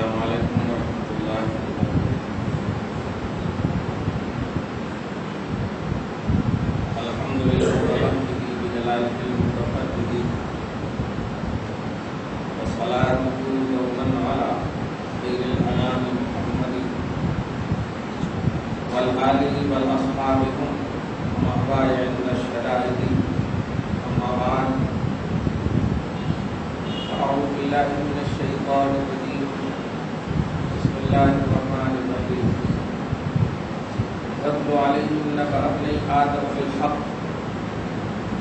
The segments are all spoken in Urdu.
السلام علیکم ورحمۃ اللہ وبرکاتہ۔ الحمد للہ بجلالہ المتفرد والصلاۃ دوما علی خیر الانام محمد والآل والاصحاب ومن عند الشدائد اما بعد اعوذ باللہ من الشیطان الرجیم بسم اللہ الرحمن الرحیم واتل علیہم نبأ ابنی آدم بالحق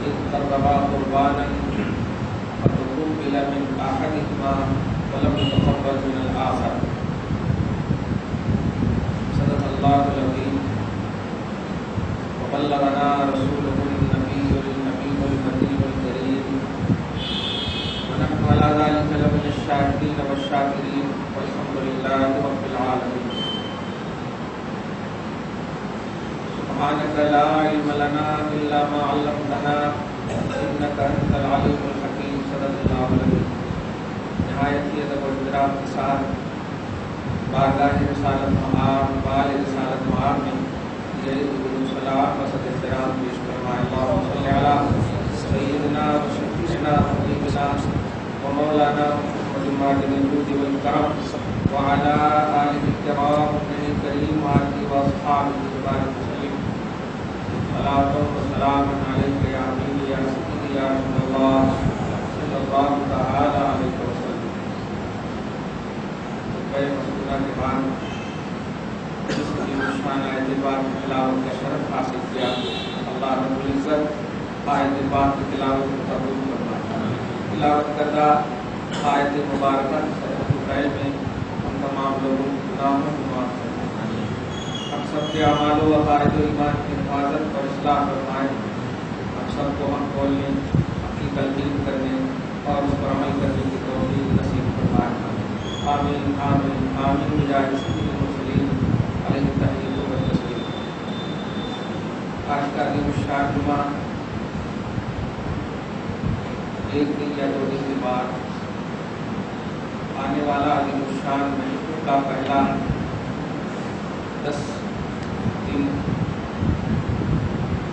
اذ قربا قربانا فتقبل من احدہما ولم يتقبل من الآخر صدق اللہ العظیم وبلغنا رسولہ النبی الکریم الکریم ونحن على ذلك لمن الشاهدين والشاكرين والحمد لله رب العالمين سبحانك لا علم لنا إلا ما علمتنا إنك أنت العليم الحكيم صدق الله العظيم۔ نہایت ہی ادب و احترام کے ساتھ بارگاہ رسالت معاب بال رسالت معاب میں یہ درود و سلام و صد احترام پیش فرمائے۔ اللہم صلی علی سیدنا و شفیعنا و حبیبنا ومولانا محمد ماجد الجود والکرم وعلى آلہ الکرام ابن کریم آلہ واصحابہ وبارک وسلم۔ صلاۃ و سلام علیک یا حبیبی یا سیدی یا رسول اللہ صلی اللہ تعالی علیہ وسلم۔ خطبہ مسعودہ کے بعد اس کی شان آیت پاک کی تلاوت کا شرف حاصل کیا۔ اللہ رب العزت آیت پاک کی تلاوت کو قبول فرمائے۔ تلاوت کردہ آیت مبارکہ صدق الفیل میں ہم تمام لوگوں کی گناہوں کو معاف فرمائے، ہم سب کے اعمال و عقائد و ایمان کی حفاظت اور اصلاح فرمائے، ہم سب کو حق بولنے، حق کی تلقین کرنے اور اس پر عمل کرنے کی توفیق نصیب فرمائے۔ آمین آمین آمین بجائے سید المرسلین علیہ التحیۃ والتسلیم۔ آج کا دن شاہ جمعہ ایک دن یا دو دن کے بعد آنے والا عظیم الشان محفل کا پہلا 10 دن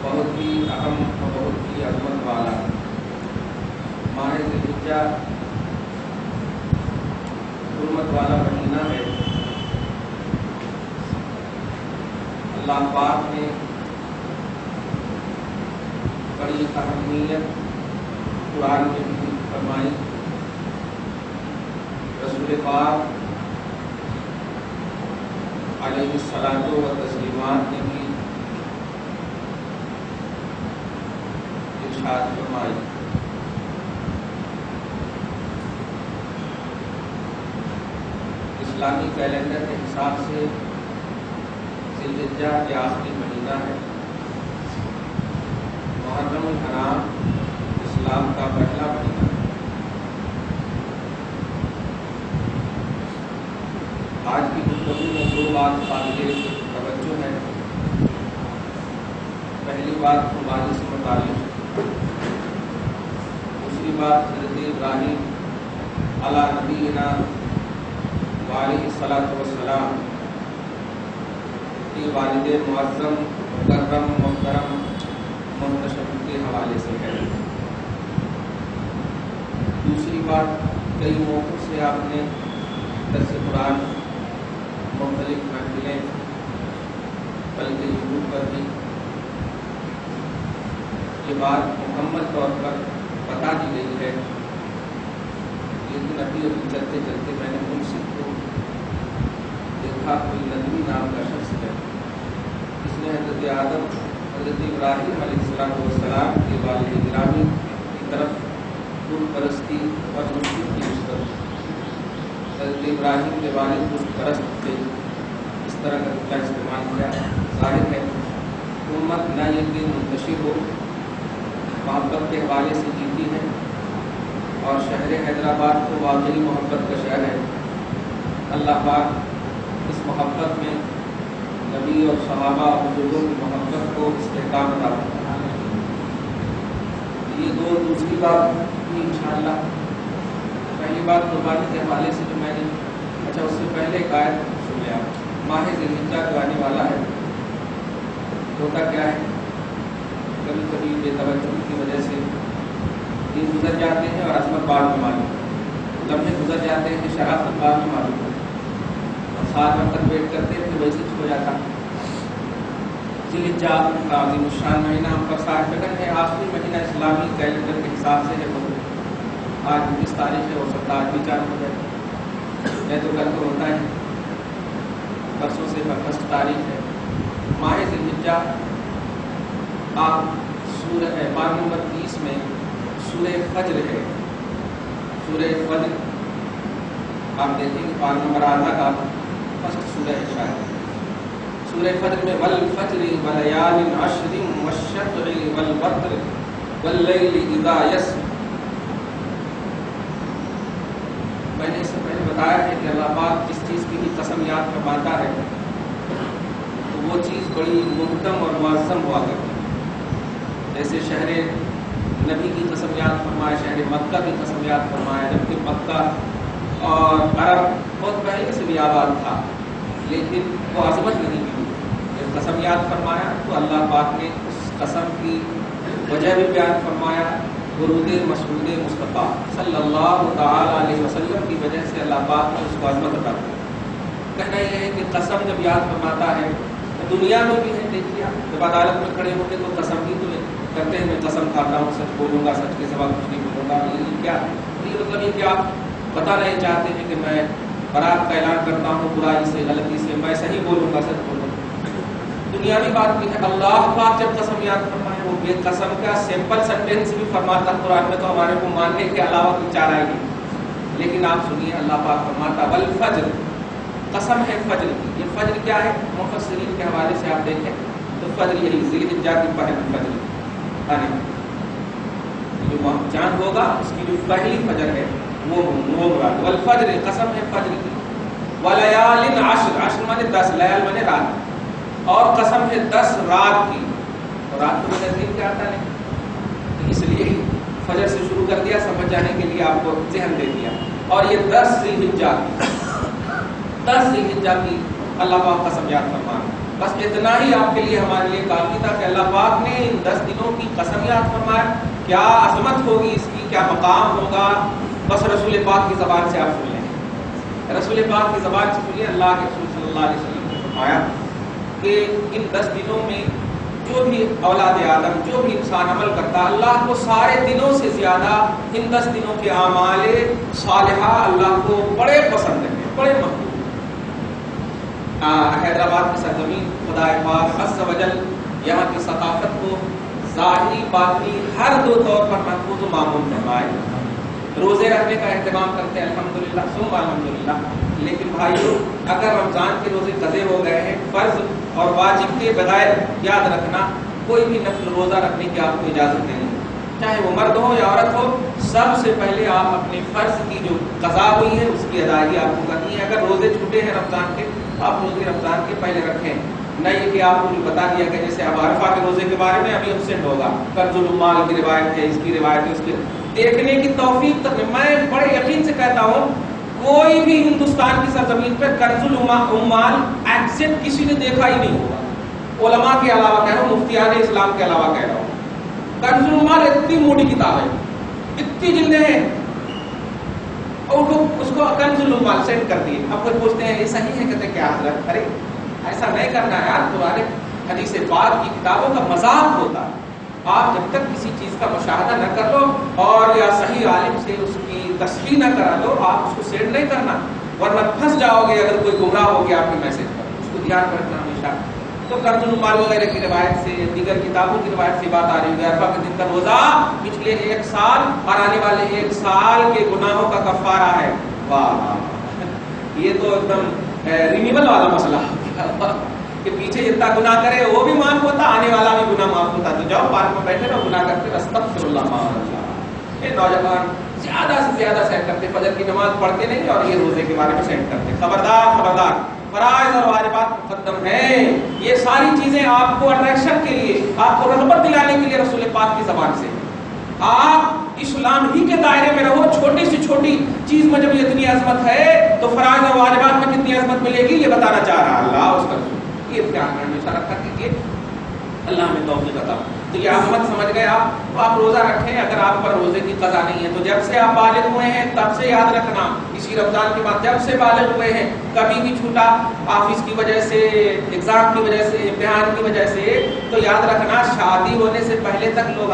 بہت ہی اہم اور بہت ہی عظمت والا ماہ ذی الحجہ حرمت والا مہینہ ہے۔ اللہ پاک نے بڑی اہمیت قرآن میں بھی فرمائی، رسول پاک علیہ الصلاۃ و تسلیمات نے بھی ارشاد فرمائی۔ اسلامی کیلنڈر کے حساب سے ذی الحجہ کے آخری مہینہ ہے۔ محرم الحرام اسلام کا پہلا مہینہ ہے۔ آج کی گفتگو میں دو بات قابل توجہ ہے۔ پہلی بات قربانی سے متعلق، دوسری بات حضرت ابراہیم علی نبینا وعلیہ الصلاۃ والسلام کے والد معظم مکرم محترم محتشم کے حوالے سے ہے۔ دوسری بات، کئی موقعوں سے آپ نے درس قرآن، مختلف محفلیں، بلکہ یوٹیوب پر بھی یہ بات مکمل طور پر بتا دی گئی ہے، لیکن ابھی چلتے چلتے میں نے منصف کو دیکھا، کوئی ندوی نام کا شخص ہے، اس نے حضرت آدم حضرت ابراہیم علیہ السلام کے والد گرامی کی طرف بت پرستی اور مشرک کی نسبت، حضرت ابراہیم کے والد بت پرست تھے، اس طرح کا جملہ استعمال کیا۔ ظاہر ہے امت نہ یہ دن منتشر ہو، محبت کے حوالے سے جیتی ہے، اور شہر حیدرآباد کو واقعی محبت کا شہر ہے۔ اللہ پاک اس محبت میں نبی اور صحابہ اور بزرگوں کی محبت کو استحکام عطا فرمائے۔ یہ دوسری بات بھی انشاءاللہ، پہلی بات قربانی کے حوالے سے جو میں نے اچھا اس سے پہلے ایک آیت سن لیں آپ. ماہ ذی الحجہ جو آنے والا ہے ہوتا کیا ہے کبھی کبھی بے توجہی کی وجہ سے دن گزر جاتے ہیں اور عظمت بعد میں معلوم ہوتی. لمحے گزر جاتے ہیں شرافت بعد میں معلوم ہوتی. اور 7 وقت تک ویٹ کرتے ہیں پھر ویسے ہو جاتا. ذی الحجہ کا عظیم الشان مہینہ ہم پر صاحب قدر ہے. آخری مہینہ اسلامی کیلنڈر کے حساب سے ہے. آج 19 تاریخ ہے، ہو سکتا ہے آج بھی 4 ہو جائے، میں تو کل تو ہوتا ہے، پرسوں سے 1 تاریخ ہے. ماہ ذی الحجہ آپ سورہ پارہ نمبر 30 میں سورہ فجر ہے. سورہ فجر آپ دیکھیں گے پارہ نمبر آدھا کا فرسٹ سورہ ہے شاید. سورہ فجر میں والفجر ولیال عشر والشفع والوتر واللیل اذا یسر. میں نے اس سے پہلے بتایا ہے کہ اللہ پاک جس چیز کی بھی قسم یاد فرماتا ہے تو وہ چیز بڑی محترم اور معظم ہوا کرتی ہے. جیسے شہر نبی کی قسم یاد فرمایا، شہر مکہ کی قسم یاد فرمایا، جبکہ مکہ اور عرب بہت پہلے سے بھی آباد تھا لیکن وہ عظمت نہیں ملی. جب قسم یاد فرمایا تو اللہ پاک نے اس قسم کی وجہ بھی بیان فرمایا. درود مسعود مصطفیٰ صلی اللہ تعالی علیہ وسلم کی وجہ سے اللہ پاک نے اس کو عظمت عطا کی. کہنا یہ ہے کہ قسم جب یاد فرماتا ہے تو دنیا میں بھی ہے. دیکھیے جب عدالت میں کھڑے ہوتے تو قسم بھی تو کرتے ہیں میں قسم کھاتا ہوں سچ بولوں گا، سچ کے سوا کچھ نہیں بولوں گا. یہ کیا یہ مطلب یہ کہ آپ بتانا یہ چاہتے ہیں کہ میں برات کا اعلان کرتا ہوں برائی سے غلطی سے، میں صحیح بولوں گا، سچ بولوں گا. دنیاوی بات بھی ہے. اللہ پاک جب قسم یاد فرمائے وہ بے قسم کا سمپل سینٹینس بھی فرماتا قرآن میں تو ہمارے کو ماننے کے علاوہ کوئی چارہ ہی نہیں. لیکن آپ سنیے اللہ پاک فرماتا والفجر، قسم ہے فجر کی. یہ فجر کیا ہے؟ مفسرین کے حوالے سے آپ دیکھیں تو فجر یہی ذی الحجہ کی پہلی فجر آنے جو چاند ہوگا اس کی جو پہلی فجر ہے وہ مراد. والفجر قسم ہے فجر کی. ولیال عشر، عشر مانے 10، لیال مانے رات، اور قسم ہے 10 رات کی. اور رات کو نزدیک کیا آتا ہے تو اس لیے فجر سے شروع کر دیا سمجھ جانے کے لیے آپ کو ذہن دے دیا. اور یہ 10 ذی الحجہ کی، 10 ذی الحجہ کی اللہ پاک قسم یاد فرمانا. بس اتنا ہی آپ کے لیے ہمارے لیے کافی تھا کہ اللہ پاک نے ان 10 دنوں کی قسم یاد فرمایا. کیا عظمت ہوگی اس کی، کیا مقام ہوگا. بس رسول پاک کی زبان سے آپ سن لیں، رسول پاک کی زبان سے سنیے. اللہ کے رسول صلی اللہ علیہ وسلم نے فرمایا کہ ان 10 دنوں میں جو بھی اولاد آدم، جو بھی انسان عمل کرتا اللہ کو سارے دنوں سے زیادہ ان 10 دنوں کے اعمال صالحہ اللہ کو بڑے پسند ہیں، بڑے محبوب. حیدرآباد کی سرزمین خدا پاک عز و جل یہاں کی ثقافت کو ظاہری باطنی ہر دو طور پر محفوظ و معمول فرمائے. روزے رکھنے کا اہتمام کرتے ہیں الحمدللہ ثم الحمدللہ. لیکن بھائیو اگر رمضان کے روزے قضے ہو گئے ہیں، فرض اور واجب کے بغیر یاد رکھنا کوئی بھی نفل روزہ رکھنے کی آپ کو اجازت نہیں ہے، چاہے وہ مرد ہو یا عورت ہو. سب سے پہلے آپ اپنے فرض کی جو قضا ہوئی ہے اس کی ادائیگی آپ کو کرنی ہے. اگر روزے چھوٹے ہیں رمضان کے آپ روزے رمضان کے پہلے رکھیں. نہ یہ کہ آپ کو جو بتا دیا کہ جیسے اب عرفہ کے روزے کے بارے میں ابھی ابسینٹ ہوگا، کنز العمال کی روایت ہے، اس کی روایت ہے، اس کے دیکھنے کی توفیق تک میں بڑے یقین سے کہتا ہوں کوئی بھی ہندوستان کی سرزمین پہ کنز العمال ایگزیکٹ کسی نے دیکھا ہی نہیں ہوگا. علماء کے علاوہ کہہ رہا ہوں، مفتیان اسلام کے علاوہ کہہ رہا ہوں. کنز العمال اتنی موٹی کتاب ہے، اتنی جلدیں ہیں، اور اس کو کنز العمال سینڈ کر دیے. اب کوئی پوچھتے ہیں یہ صحیح ہے، کہتے کیا حضرت؟ ارے ایسا نہیں کرنا ہے یار. قرآن حدیث پاک کی کتابوں کا مذاق ہوتا ہے. آپ جب تک کسی چیز کا مشاہدہ نہ کر لو اور یا صحیح عالم سے اس کی تصحیح نہ کرا لو آپ اس کو سینڈ نہیں کرنا، ورنہ پھنس جاؤ گے اگر کوئی گمراہ ہو گیا آپ کے میسج پر. اس کو دھیان رکھنا ہمیشہ. تو کنز العمال وغیرہ کی روایت سے، دیگر کتابوں کی روایت سے بات آ رہی ہے. عرفہ کے دن کا روزہ پچھلے 1 سال اور آنے والے 1 سال کے گناہوں کا کفارہ ہے. واہ، یہ تو ایک دم رینیول والا مسئلہ کہ پیچھے جتنا گناہ کرے وہ بھی معاف ہوتا، آنے والا بھی گناہ معاف ہوتا. تو جاؤ پارک میں بیٹھے رہو، گناہ کرتے استغفر اللہ اللہ. یہ نوجوان زیادہ سے زیادہ سینڈ کرتے، فجر کی نماز پڑھتے نہیں اور یہ روزے کے بارے میں سینڈ کرتے. خبردار خبردار، فرائض اور واجبات مقدم ہیں. یہ ساری چیزیں آپ کو اٹریکشن کے لیے، آپ کو رغبت دلانے کے لیے رسول پاک کی زبان سے. آپ اسلام ہی کے دائرے میں رہو. چھوٹی سے چھوٹی چیز میں جب اتنی عظمت ہے تو فرائض اور واجبات میں کتنی عظمت ملے گی یہ بتانا چاہ رہا اللہ اس کا. یہ دھیان میں ہمیشہ رکھا کیجیے. اللہ میں توفیق عطا. تو یہ عظمت سمجھ گئے آپ تو آپ روزہ رکھیں. اگر آپ پر روزے کی قضا نہیں ہے تو جب سے آپ بالغ ہوئے ہیں تب سے یاد رکھنا, اسی رمضان کے بعد جب سے بالغ ہوئے ہیں کبھی بھی چھوٹا آفس کی وجہ سے, ایگزام کی وجہ سے, امتحان کی وجہ سے, تو یاد رکھنا شادی ہونے سے پہلے تک لوگ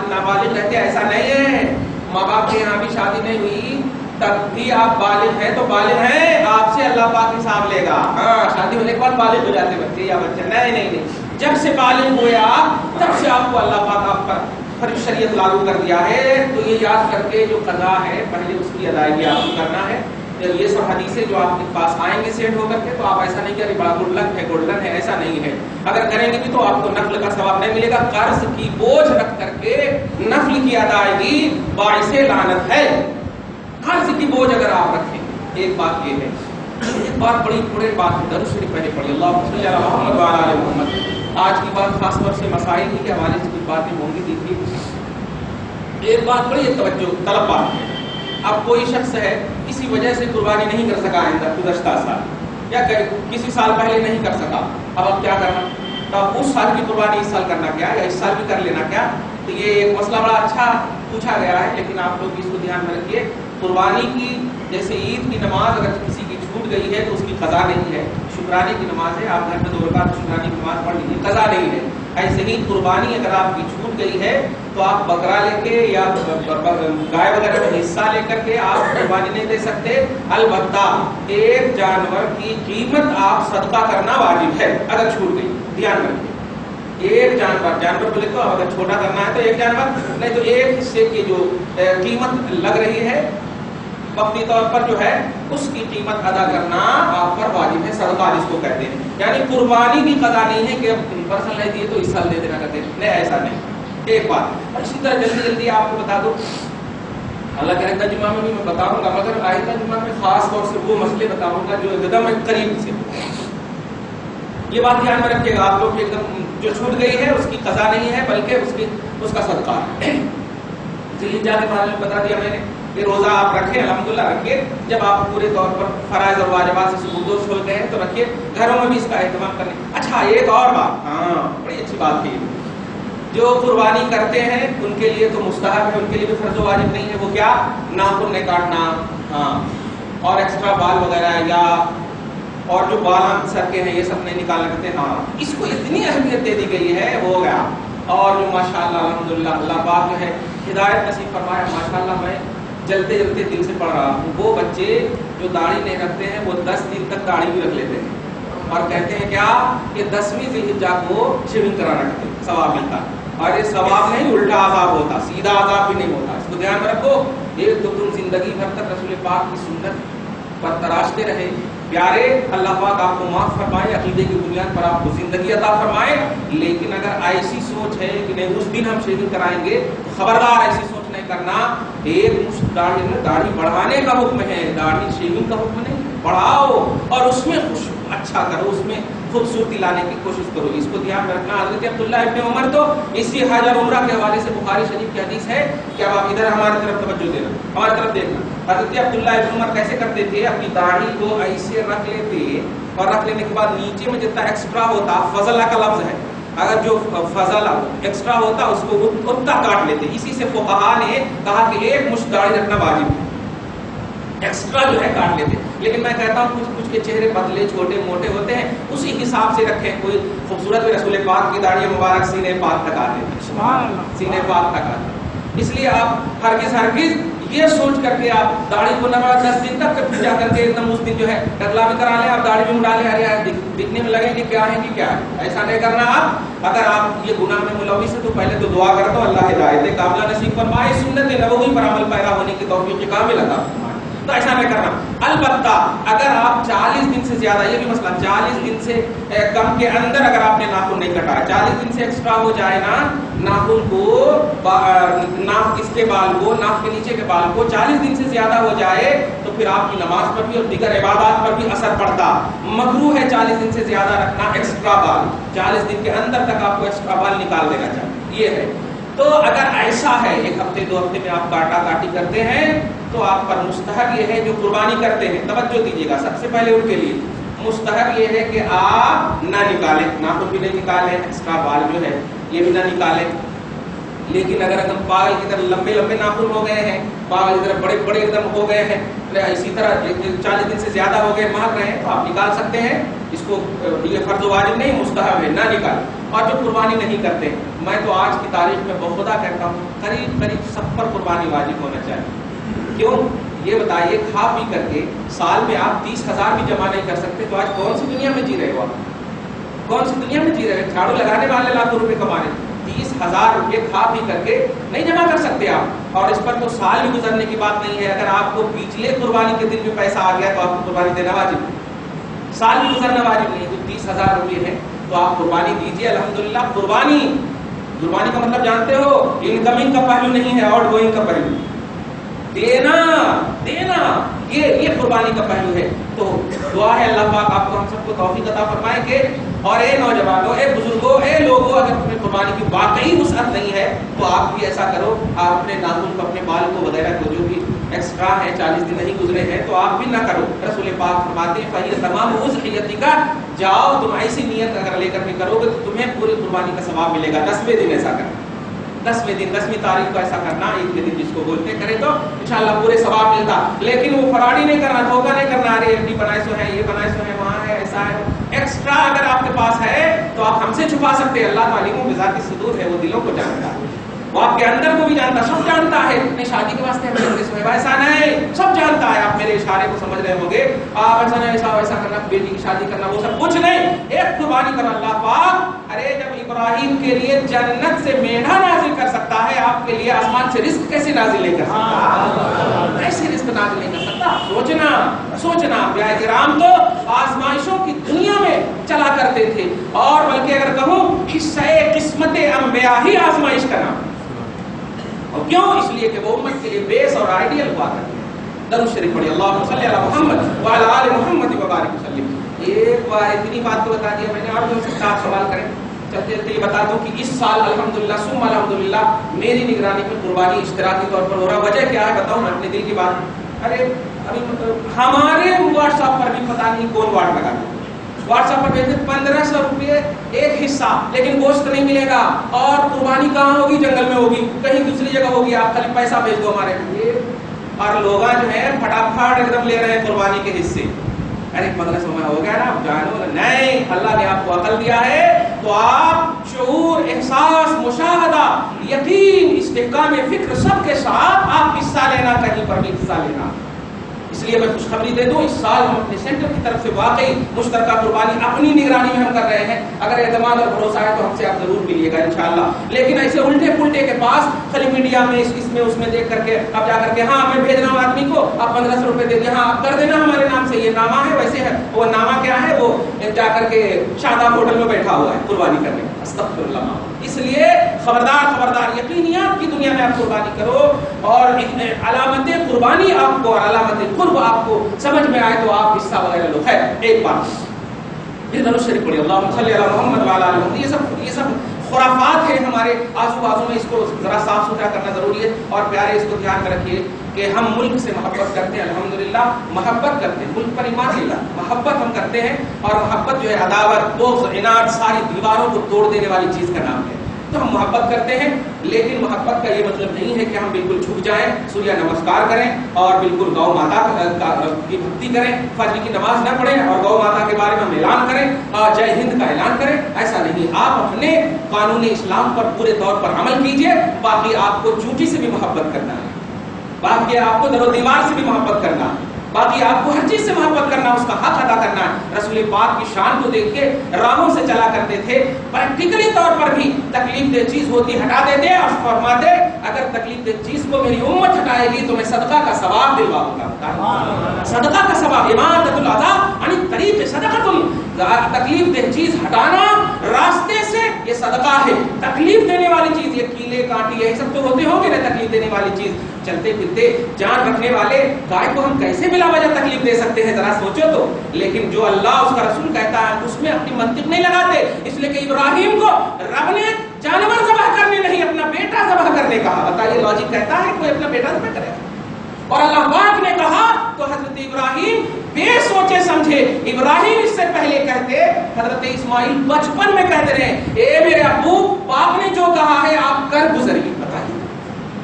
نابالغ رہتے, ایسا نہیں ہے. ماں باپ کے یہاں بھی شادی نہیں ہوئی تب بھی آپ بالغ ہیں تو بالغ ہیں, آپ سے اللہ پاک حساب لے گا. ہاں شادی ہونے کے بعد بالغ ہو جاتے بچے یا بچے, نہیں, جب سے بالغ ہوئے آپ تب سے آپ کو اللہ پاک آپ پر فرض شریعت لاگو کر دیا ہے. تو یہ یاد کر کے جو قضا ہے پہلے اس کی ادائیگی آپ کو کرنا ہے. یہ سب حدیثیں جو آپ کے پاس آئیں گے سیٹ ہو کر کے, تو آپ ایسا نہیں کہ بڑا گولڈن ہے, ایسا نہیں ہے. اگر کریں گے بھی تو آپ کو نفل کا ثواب نہیں ملے گا. قرض کی بوجھ رکھ کر کے نفل کی ادائیگی باعث لعنت ہے. قرض کی بوجھ اگر آپ رکھیں, ایک بات یہ ہے, ایک بات بڑی بڑی بات ہے, درود شریف پہلے پڑھی, اللہم صلی علی محمد وعلی آل محمد. آج کی بات خاص طور سے مسائل کے حوالے سے کچھ باتیں ہوں گی دیکھیے. ایک بات بڑی توجہ طلب بات ہے. اب کوئی شخص ہے کسی وجہ سے قربانی نہیں کر سکا گزشتہ سال یا کسی سال پہلے نہیں کر سکا, اب کیا کرنا؟ تو اب اس سال کی قربانی اس سال کرنا کیا یا اس سال بھی کر لینا کیا؟ تو یہ ایک مسئلہ بڑا اچھا پوچھا گیا ہے, لیکن آپ لوگ اس کو دھیان میں رکھیے. قربانی کی جیسے عید کی نماز اگر کسی کی چھوٹ گئی ہے تو اس کی قضا نہیں ہے. شکرانے کی نماز ہے, آپ گھر میں 2 رکعت شکرانے کی نماز پڑھ لیجیے, قضا نہیں ہے. ایسے ہی قربانی اگر آپ کی چھوٹ گئی ہے تو آپ بکرا لے کے یا گائے وغیرہ میں حصہ لے کر کے آپ قربانی نہیں دے سکتے. البتہ ایک جانور کی قیمت آپ صدقہ کرنا واجب ہے اگر چھوٹ گئی. دھیان رکھیے, ایک جانور بولے تو اگر چھوٹا کرنا ہے تو ایک جانور نہیں تو ایک حصے کی جو قیمت لگ رہی ہے وقتی طور پر جو ہے اس کی قیمت ادا کرنا آپ پر واجب ہے. صدقہ جس کو کہتے ہیں, یعنی قربانی بھی قضا نہیں ہے کہ پرسنل ہے دیے تو اس سال دے دینا کرتے نہیں, ایسا نہیں. ایک بات, اور اسی طرح جلدی آپ کو بتا دو, اللہ کے آئندہ جمعہ میں بھی میں بتاؤں گا, مگر آئندہ جمعہ میں خاص طور سے وہ مسئلے بتاؤں گا جو ایک دم قریب سے. یہ بات دھیان میں رکھیے گا آپ لوگ, ایک دم جو چھوٹ گئی ہے اس کی قضا نہیں ہے بلکہ اس کا صدقہ ہے. ذیلحجہ کے بارے میں بتا دیا میں نے. یہ روزہ آپ رکھیں, الحمدللہ رکھیے. جب آپ پورے طور پر فرائض اور واجبات سے سبکدوش ہو گئے ہیں تو رکھیے. گھروں میں بھی اس کا اہتمام کریں. اچھا ایک اور بات, ہاں بڑی اچھی بات کی, جو قربانی کرتے ہیں ان کے لیے تو مستحب ہے, ان کے لیے بھی فرض و واجب نہیں ہے. وہ کیا؟ ناخن نہیں کاٹنا, ہاں, اور ایکسٹرا بال وغیرہ یا اور جو بالان سر کے ہیں یہ سب نہیں نکالنا کرتے. ہاں اس کو اتنی اہمیت دے دی گئی ہے, ہو گیا. اور جو ماشاءاللہ الحمدللہ اللہ پاک جو ہے ہدایت نصیب فرمایا, ماشاءاللہ میں جلتے دل سے پڑھ رہا ہوں. وہ بچے جو داڑھی نہیں رکھتے ہیں وہ 10 دن تک داڑھی بھی رکھ لیتے ہیں اور کہتے ہیں کیا کہ 10ویں ذیلحجہ کو شیونگ کرا رکھتے ہیں, ثواب ملتا. اور یہ ثواب نہیں, الٹا عذاب ہوتا, سیدھا عذاب بھی نہیں ہوتا. اس کو دھیان میں رکھو. ایک تو تم زندگی بھر تک رسول پاک کی سنت پر تراشتے رہے. پیارے اللہ پاک آپ کو معاف فرمائے, عقیدے کی بنیاد پر آپ کو زندگی عطا فرمائے. لیکن اگر ایسی سوچ ہے کہ نہیں اس دن ہم شیونگ کرائیں گے, خبردار ایسی سوچ نہیں کرنا. ایک مشت داڑھی بڑھانے کا حکم ہے, داڑھی شیونگ کا حکم نہیں. بڑھاؤ اور اس میں اچھا کرو, اس میں خوبصورتی لانے کی کوشش کرو. اس کو دھیان میں رکھنا. حضرت عبداللہ ابن عمر تو اسی حج اور عمرہ کے حوالے سے بخاری شریف کی حدیث ہے کہ اب آپ ادھر ہماری طرف توجہ دینا, ہماری طرف دیکھنا. حضرت عبداللہ ابن عمر کیسے کرتے تھے, اپنی داڑھی کو ایسے رکھ لیتے اور رکھ لینے کے بعد نیچے میں جتنا ایکسٹرا ہوتا, فضلہ کا لفظ ہے, اگر جو فضلہ ایکسٹرا ہوتا اس کو اتنا کاٹ لیتے. اسی سے فقہا نے کہا کہ ایک مشت داڑھی رکھنا واجب ہے, ایکسٹرا جو ہے کاٹ لیتے. لیکن میں کہتا ہوں کچھ کے چہرے پتلے چھوٹے موٹے ہوتے ہیں, اسی حساب سے رکھیں. کوئی خوبصورت رسول پاک کی داڑھی مبارک سینے پاک تک آتے ہیں, سینے پاک تک آتے ہیں. اس لیے آپ ہرگز یہ سوچ کر کے آپ داڑھی کو نہ 10 دن تک پھر جا کر کے ایک دم اس دن جو ہے ٹکلا میں کرا لیں, آپ داڑھی بھی اڑا لیں, ارے دکھنے میں لگے کہ کیا ہے کہ کیا ہے. ایسا نہیں کرنا. آپ اگر آپ یہ گناہ میں ملوث ہے تو پہلے تو دعا کر دو اللہ ہدایت کاملہ نصیب فرمائے, سنت نبوی پر عمل پیرا ہونے کی توفیق کامل عطا فرمائے. تو ایسا نہیں کرنا. البتہ اگر آپ 40 دن سے زیادہ, یہ بھی مسئلہ 40 دن سے کم کے اندر اگر آپ نے ناخن نہیں کٹایا, 40 دن سے ایکسٹرا ہو جائے نا ناخن کو, ناک اس کے بال کو, ناک کے نیچے کے بال کو 40 دن سے زیادہ ہو جائے تو پھر آپ کی نماز پر بھی اور دیگر عبادات پر بھی اثر پڑتا. مکروہ ہے 40 دن سے زیادہ رکھنا ایکسٹرا بال. 40 دن کے اندر تک آپ کو ایکسٹرا بال نکال دینا چاہیے, یہ ہے. تو اگر ایسا ہے 1 ہفتے 2 ہفتے میں آپ کاٹا کاٹی کرتے ہیں تو آپ پر مستحب یہ ہے جو قربانی کرتے ہیں، توجہ دیجیے گا، سب سے پہلے ان کے لیے مستحب یہ ہے کہ آپ نہ نکالیں، ناخن بھی نہیں نکالیں، ایکسٹرا بال جو ہے یہ بھی نہ نکالیں. لیکن اگر ہم پاگل کی طرح لمبے لمبے ناخن ہو گئے ہیں، پاگل کی طرح بڑے بڑے ایک دم ہو گئے ہیں، اسی طرح 40 دن سے زیادہ ہو گئے مہک رہے ہیں تو آپ نکال سکتے ہیں. اس کو یہ فرض و واجب نہیں، مستحب ہے، نہ نکال. اور جو قربانی نہیں کرتے، میں تو آج کی تاریخ میں بخدا کہتا ہوں قریب سب پر قربانی واجب ہونا چاہیے. کیوں؟ یہ بتائیے، کھا پی کر کے سال میں آپ 30,000 بھی جمع نہیں کر سکتے تو آج کون سی دنیا میں جی رہے ہو آپ؟ کون سی دنیا میں جی رہے ہیں؟ جھاڑو لگانے والے لاکھوں روپے کما رہے ہیں، 30,000 روپے کھا پی کر کے نہیں جمع کر سکتے آپ. اور اس پر تو سال بھی گزرنے کی بات نہیں ہے. اگر آپ کو پچھلے قربانی کے دن میں پیسہ آ گیا تو آپ کو قربانی دینا واجب ہے، سال بھی گزرنا واجب نہیں. تو 30,000 روپے ہے تو آپ قربانی دیجیے. الحمدللہ قربانی کا مطلب جانتے ہو، انکمنگ کا پہلو نہیں ہے، آؤٹ گوئنگ کا پہلو. دینا یہ قربانی کا پہلو ہے. تو دعا ہے اللہ پاک آپ کو ہم سب کو توفیق عطا فرمائے کہ، اور اے نوجوانوں، اے بزرگوں، اے لوگوں، اگر تمہیں قربانی کی واقعی وسعت نہیں ہے تو آپ بھی ایسا کرو، آپ اپنے ناخن کو، اپنے بال کو وغیرہ کو جو بھی ایکسٹرا ہے 40 دن نہیں گزرے ہیں تو آپ بھی نہ کرو. رسول پاک فرماتے ہیں فہی تمام اضحیتی کا، جاؤ تم ایسی نیت اگر لے کر کے کرو گے تو تمہیں پوری قربانی کا ثواب ملے گا. 10ویں دن ایسا کرنا، 10ویں تاریخ کو ایسا کرنا، عید کے دن جس کو بولتے کرے تو انشاءاللہ پورے ثواب ملتا. لیکن وہ فراڈی نہیں کرنا، دھوکہ نہیں کرنا، ارے FD بنائے سو ہے، یہ بنائے سو ہے، وہاں ہے، ایسا ہے. ایکسٹرا اگر آپ کے پاس ہے تو آپ ہم سے چھپا سکتے ہیں. اللہ تعالیٰ بذات الصدور ہے، وہ دلوں کو جانتا ہے، وہ آپ کے اندر کو بھی جانتا، سب جانتا ہے. نہیں شادی کے واسطے ہم ایسا نہیں، سب جانتا ہے. آپ میرے اشارے کو سمجھ رہے ہوں گے، آپ ایسا نہیں، ایسا کرنا، بیٹی کی شادی کرنا، وہ سب کچھ نہیں. ایک قربانی کرنا. اللہ پاک ارے جب ابراہیم کے لیے جنت سے میڑھا نازل کر سکتا ہے، آپ کے لیے آسمان سے رزق کیسے نازل نہیں کر سکتا؟ کیسے رزق نازل نہیں کر سکتا؟ سوچنا. انبیاء کرام تو آزمائشوں کی دنیا میں چلا کرتے تھے، اور بلکہ اگر کہوں حصہ قسمت انبیاء ہی آزمائش کا نام. اور کیوں؟ اس لیے کہ وہ امت کے لیے بیس اور آئیڈیل ہوا کرتے ہیں. درود شریف پڑھیے، اللہم صلی علی محمد وعلی آل محمد وبارک وسلم. ایک بار اتنی بات کو بتا دیا میں نے، اور جو آپ سوال کریں. چلتے چلتے یہ بتا دوں کہ اس سال الحمدللہ ثم الحمدللہ میری نگرانی میں قربانی اشتراکی طور پر ہو رہا. وجہ کیا ہے بتاؤں، اپنے دل کی بات. ارے ابھی ہمارے واٹس ایپ پر بھی پتا نہیں کون واٹ لگا دیا، واٹس ایپ پر بھیجتے 1500 روپئے ایک حصہ، لیکن گوشت نہیں ملے گا. اور قربانی کہاں ہوگی؟ جنگل میں ہوگی، کہیں دوسری جگہ ہوگی، آپ خالی پیسہ بھیج دو ہمارے لیے. اور لوگ جو ہے پھٹافٹ ایک دم لے رہے ہیں قربانی کے حصے. ارے 1500 میں ہو گیا نا، آپ جانو نہیں، اللہ نے آپ کو عقل دیا ہے تو آپ شعور، احساس، مشاہدہ، یقین، استحکام فکر سب کے ساتھ آپ حصہ لینا، کہیں پر بھی حصہ لینا. اس لیے میں خوشخبری دے دوں، اس سال ہم اپنے سینٹر کی طرف سے واقعی مشترکہ قربانی اپنی نگرانی میں ہم کر رہے ہیں. اگر اعتماد اور بھروسہ ہے تو ہم سے آپ ضرور ملیے گا انشاءاللہ. لیکن ایسے الٹے پلٹے کے پاس خالی میڈیا میں اس میں دیکھ کر کے اب جا کر کے ہاں میں بھیج رہا ہوں آدمی کو، آپ 1500 روپے دے دیں، ہاں آپ کر دینا ہمارے نام سے، یہ نامہ ہے. ویسے ہے وہ نامہ کیا ہے؟ وہ جا کر کے شاداب ہوٹل میں بیٹھا ہوا ہے قربانی کرنے. استغفر اللہ. اس لیے خبردار یقینیات کی دنیا میں آپ قربانی کرو، اور علامت قربانی آپ کو اور علامت قرب آپ کو سمجھ میں آئے تو آپ حصہ وغیرہ لو. ہے ایک بات، یہ درود شریف پڑھیے، اللہم صلی علی محمد وعلی آل محمد. یہ سب خرافات ہیں ہمارے آزو بازو میں، اس کو ذرا صاف ستھرا کرنا ضروری ہے. اور پیارے اس کو دھیان میں رکھیے کہ ہم ملک سے محبت کرتے ہیں، الحمدللہ محبت کرتے ہیں، ملک پر ایمان للہ محبت ہم کرتے ہیں. اور محبت جو ہے عداوت، بغض، عناد، ساری دیواروں کو توڑ دینے والی چیز کا نام ہے. تو ہم محبت کرتے ہیں، لیکن محبت کا یہ مطلب نہیں ہے کہ ہم بالکل جھک جائیں، سوریہ نمسکار کریں اور بالکل گو ماتا کی بھکتی کریں، فجر کی نماز نہ پڑھیں اور گو ماتا کے بارے میں ہم اعلان کریں اور جے ہند کا اعلان کریں. ایسا نہیں. آپ اپنے قانون اسلام پر پورے طور پر عمل کیجئے. باقی آپ کو چونٹی سے بھی محبت کرنا ہے، باقی آپ کو در و دیوار سے بھی محبت کرنا ہے، باقی آپ کو ہر چیز سے محبت کرنا، اس کا حق ادا کرنا ہے. رسول پاک کی شان کو دیکھ کے راہوں سے چلا کرتے تھے، پریکٹیکلی طور پر بھی تکلیف دہ چیز ہوتی ہٹا دیتے اور فرماتے اگر تکلیف دہ چیز کو میری امت ہٹائے گی تو میں صدقہ کا ثواب دلواؤں گا. صدقہ کا ثواب، اماطۃ الاذی عن الطریق صدقۃ. تکلیف دہ چیز ہٹانا راستے سے یہ صدقہ ہے. تکلیف دینے والی چیز، یہ کیلے کانٹے یہی سب تو ہوتے ہوں گے نا تکلیف دینے والی چیز. چلتے پھرتے جان رکھنے والے گائے کو ہم کیسے بلا وجہ تکلیف دے سکتے ہیں؟ ذرا سوچو تو. لیکن جو اللہ اس کا رسول کہتا ہے اس میں اپنی منطق نہیں لگاتے. اس لیے کہ ابراہیم کو رب نے جانور ذبح کرنے نہیں، اپنا بیٹا ذبح کرنے کہا. بتائیے لاجک کہتا ہے کوئی اپنا بیٹا ذبح کرے؟ اور اللہ پاک نے کہا تو حضرت ابراہیم بے سوچے سمجھے. ابراہیم اس سے پہلے کہتے، حضرت اسماعیل بچپن میں کہتے رہے اے میرے ابو باپ نے جو کہا ہے آپ کر گزریے. بتائیے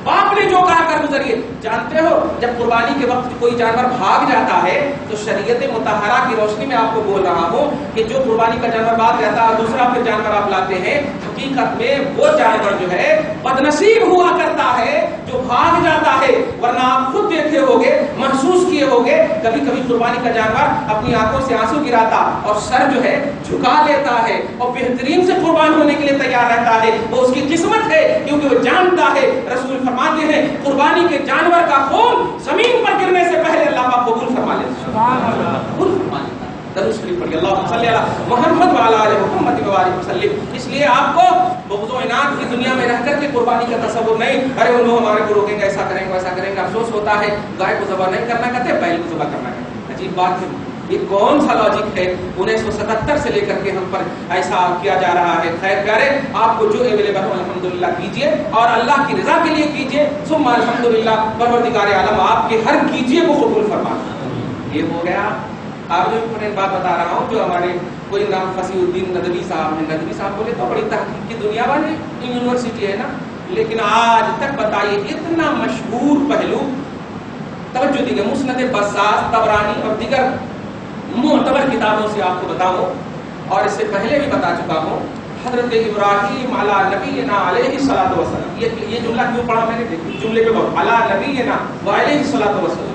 باپ نے جو کہا کر گزریے. جانتے ہو جب قربانی کے وقت کوئی جانور بھاگ جاتا ہے تو شریعت مطہرہ کی روشنی میں آپ کو بول رہا ہوں کہ جو قربانی کا جانور بھاگ جاتا ہے دوسرا پھر جانور آپ لاتے ہیں، حقیقت میں وہ جانور جو ہے بدنصیب ہوا کرتا ہے جو بھاگ جاتا ہے. ورنہ آپ خود دیکھے ہوگے، محسوس کیے ہوگے، کبھی کبھی قربانی کا جانور اپنی آنکھوں سے آنسو گراتا اور سر جو ہے جھکا لیتا ہے اور بہترین سے قربان ہونے کے لیے تیار رہتا ہے. وہ اس کی قسمت ہے کیونکہ وہ جانتا ہے. رسول فرماتے ہیں قربانی کے جانور کا خون زمین پر گرنے سے پہلے اللہ پاک قبول فرما لیتا ہے. سبحان اللہ، قبول فرما لیتا ہے. درود شریف پڑھیے اللہم صلی علی محمد وعلی آل محمد وبارک وسلم. اس لیے آپ کو بغض و عناد کی دنیا میں رہ کر کے قربانی کا تصور نہیں. ارے وہ لوگ ہمارے کو روکیں گے، ایسا کریں گے ویسا کریں گے. افسوس ہوتا ہے گائے کو ذبح نہیں کرنا کہتے، بیل کو ذبح کرنا کہتے. عجیب بات ہے، یہ کون سا لاجک ہے 1977 سے لے کر کے ہم پر ایسا کیا جا رہا ہے. خیر پیارے، آپ کو جو اویلیبل ہو الحمدللہ کیجئے اور اللہ کی رضا کے لیے کیجئے. ثم الحمدللہ پروردگار عالم آپ کے ہر کیجئے کو قبول فرما. یہ ہو گیا. آپ جو امپورٹنٹ بات بتا رہا ہوں، جو ہمارے کوئی نام فصیح الدین ندوی صاحب ہیں، ندوی صاحب بولے تو بڑی تحقیق کی دنیا والے یونیورسٹی ہے نا، لیکن آج تک بتائیے اتنا مشہور پہلو توجہ دیجیے مسند بزاز، طبرانی اور دیگر معتبر کتابوں سے آپ کو بتاؤں، اور اس سے پہلے بھی بتا چکا ہوں. حضرت ابراہیم علی نبینا علیہ الصلوۃ والسلام، یہ جملہ کیوں پڑھا میں نے؟ دیکھیں جملے پہ بہت علی نبینا وعلیہ الصلوۃ والسلام،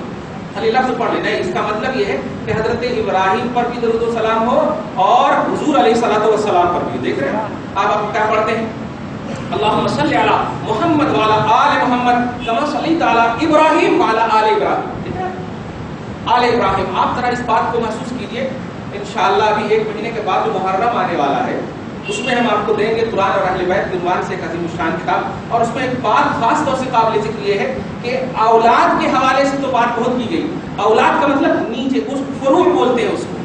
خالی لفظ پڑھ لینا. اس کا مطلب یہ ہے کہ حضرت ابراہیم پر بھی درود و سلام ہو اور حضور علیہ الصلوۃ والسلام پر بھی. دیکھ رہے ہیں آپ کیا پڑھتے ہیں؟ اللہم صلی علی محمد وعلی آل محمد کما صلیت علی ابراہیم وعلی آل ابراہیم. آل ابراہیم. آپ ذرا اس بات کو محسوس کیجئے. انشاءاللہ ابھی ایک مہینے کے بعد جو محرم آنے والا ہے اس میں ہم آپ کو دیں گے قرآن اور اہل بیت کے عنوان سے ایک عظیم الشان کتاب. اور اس میں ایک بات خاص طور سے قابل ذکر یہ ہے کہ اولاد کے حوالے سے تو بات بہت کی گئی. اولاد کا مطلب نیچے اس فروع بولتے ہیں اس کو.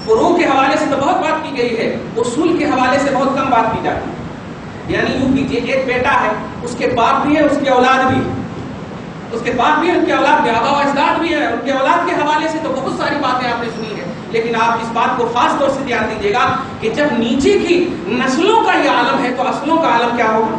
فروع کے حوالے سے تو بہت بات کی گئی ہے، اصول کے حوالے سے بہت کم بات کی جاتی ہے. یعنی یوں کیجیے ایک بیٹا ہے، اس کے باپ بھی ہے، اس کی اولاد بھی ہے. اس کے باپ بھی ہے، ان کے اولاد بھی، آبا و اجداد بھی ہے. ان کے اولاد کے حوالے سے تو بہت ساری باتیں آپ نے سنی ہیں، لیکن آپ اس بات کو خاص طور سے دھیان دیجیے گا کہ جب نیچے کی نسلوں کا یہ عالم ہے تو اصلوں کا عالم کیا ہوگا؟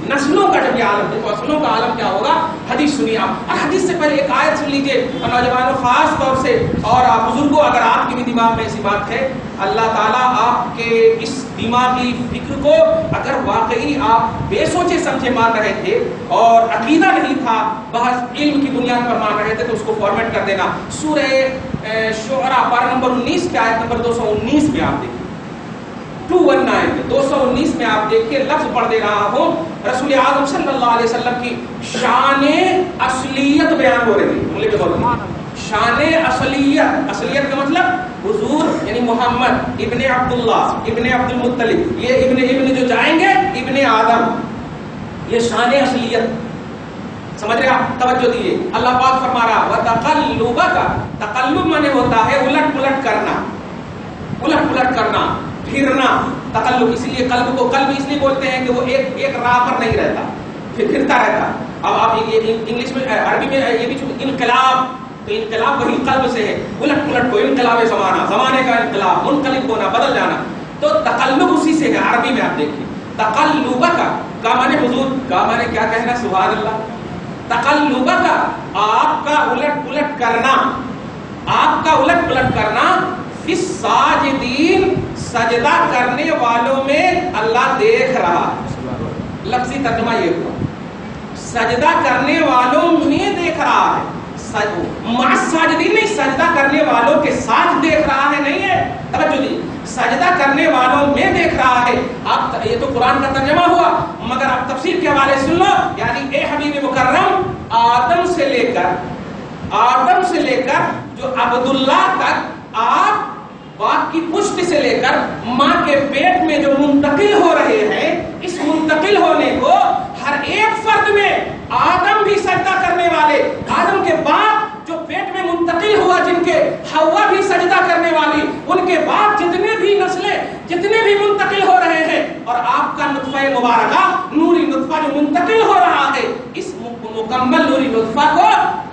نسلوں کا جب یہ عالم ہے تو اصلوں کا عالم کیا ہوگا؟ حدیث سنیے آپ. اور حدیث سے پہلے ایک آیت سن لیجیے. اور نوجوانوں خاص طور سے اور بزرگوں اگر آپ کے بھی دماغ میں ایسی بات ہے، اللہ تعالیٰ آپ کے اس دماغی فکر کو اگر واقعی آپ بے سوچے سمجھے مان رہے تھے اور عقیدہ نہیں تھا، بحث علم کی بنیاد پر مان رہے تھے، تو اس کو فارمیٹ کر دینا. سورہ شعراء پارہ نمبر 19 کے آیت نمبر 219 میں آپ دیکھیں، 219 219 میں آپ دیکھیے لفظ پڑھ دے رہا ہوں. رسول اعظم صلی اللہ علیہ وسلم کی شان اصلیت بیان ہو رہی ہے. شان اصلیت. اصلیت کا مطلب حضور یعنی محمد ابن عبداللہ ابن عبد المطلب، یہ ابن جو جائیں گے ابن آدم، یہ شان اصلیت. سمجھ رہے آپ؟ توجہ دیجیے. اللہ پاک فرما رہا وَتَقَلُّبَكَ. تقلب مانے ہوتا ہے الٹ پلٹ کرنا، الٹ پلٹ کرنا، پھرنا. تقلب اسی لیے قلب کو قلب اس لیے بولتے ہیں کہ وہ ایک راہ پر نہیں رہتا، پھرتا رہتا. اب آپ انگلش میں عربی میں یہ بھی انقلاب، تو انقلاب وہی قلب سے ہے. الٹ پلٹ کو انقلاب زمانہ، زمانے کا انقلاب، منقلب ہونا، بدل جانا. تو تقلب اسی سے ہے. عربی میں آپ دیکھیے تقلبک کا مانے حضور، کا مانے کیا کہنا؟ سبحان اللہ. تقلبک آپ کا الٹ پلٹ کرنا، آپ کا الٹ پلٹ کرنا. فی الساجدین سجدہ کرنے والوں میں اللہ دیکھ رہا. لفظی ترجمہ یہ ہوا، سجدہ کرنے والوں میں دیکھ رہا ہے. مع ساجدین نہیں، سجدہ کرنے والوں کے ساتھ دیکھ رہا ہے نہیں ہے. توجہ دی، سجدہ کرنے والوں میں دیکھ رہا ہے. آپ یہ تو قرآن کا ترجمہ ہوا، مگر آپ تفسیر کے حوالے سن لو. یعنی اے حبیب مکرم، آدم سے لے کر جو عبداللہ تک، آپ باپ کی پشت سے لے کر ماں کے پیٹ میں جو منتقل ہو رہے ہیں، اس منتقل ہونے کو ہر ایک فرد میں آدم بھی سجدہ کرنے والے، آدم کے بعد جو پیٹ میں منتقل ہوا جن کے حوا بھی سجدہ کرنے والی، ان کے بعد جتنے بھی نسلیں جتنے بھی منتقل ہو رہے ہیں، اور آپ کا نطفہ مبارکہ نوری نطفہ جو منتقل ہو رہا ہے، اس مکمل نوری نطفہ کو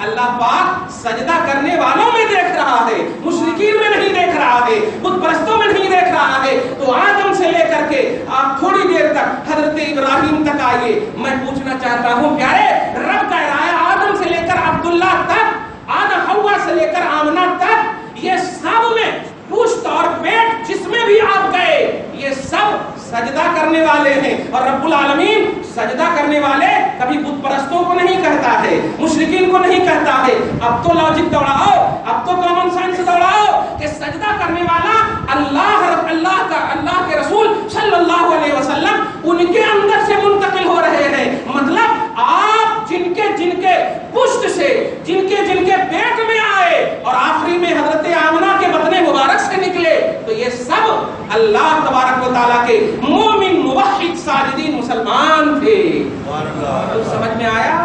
اللہ پاک سجدہ کرنے والوں میں دیکھ رہا ہے، مشرکین میں نہیں دیکھ رہا ہے، بت پرستوں میں نہیں دیکھ رہا ہے۔ تو آدم سے لے کر کے آپ تھوڑی دیر تک حضرت ابراہیم تک آئیے، میں پوچھنا چاہتا ہوں پیارے رب کا ارادہ آدم سے لے کر عبداللہ تک، آدم حوا سے لے کر آمنہ تک، یہ سب میں پشت اور پیٹ جس میں بھی آپ گئے یہ سب سجدہ کرنے والے ہیں، اور رب العالمین سجدہ کرنے والے کبھی بت پرستوں کو نہیں کہتا ہے، مشرکین کو نہیں کہتا ہے۔ اب تو لاجک دوڑاؤ، اب تو کامن سینس دوڑاؤ کہ سجدہ کرنے والا اللہ کے رسول صلی اللہ علیہ وسلم ان کے اندر سے منتقل ہو رہے ہیں۔ مطلب آپ جن کے پشت سے جن کے پیٹ میں آئے اور آخری میں حضرت آمنہ کے بطن مبارک سے نکلے، تو یہ سب اللہ تبارک و تعالیٰ کے مومن موحد ساجدین مسلمان تھے۔ تو سمجھ میں آیا؟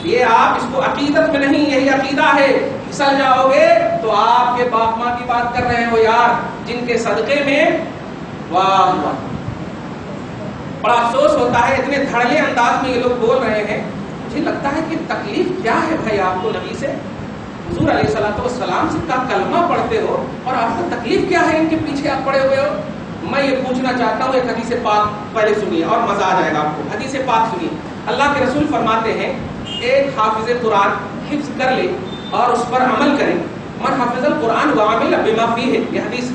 یہ آپ اس کو عقیدت میں نہیں، یہی عقیدہ ہے، پھسل جاؤ گے تو آپ کے باپ ماں کی بات کر رہے ہو یار، جن کے صدقے میں واہ واہ، بڑا افسوس ہوتا ہے اتنے دھڑلے انداز میں یہ لوگ بول رہے ہیں۔ مجھے لگتا ہے کہ تکلیف کیا ہے بھائی آپ کو نبی سے، حضور علیہ السلام سے کا کلمہ پڑھتے ہو اور آپ کو تکلیف کیا ہے ان کے پیچھے آپ پڑے ہوئے ہو؟ میں یہ پوچھنا چاہتا ہوں، ایک حدیث پاک پہلے سنیے اور مزہ آ جائے گا آپ کو۔ حدیث پاک سنیے، اللہ کے رسول فرماتے ہیں ایک حافظ قرآن حفظ کر لے اور اس پر عمل کرے، من حافظ القرآن وعمل بما فیہ، یہ حدیث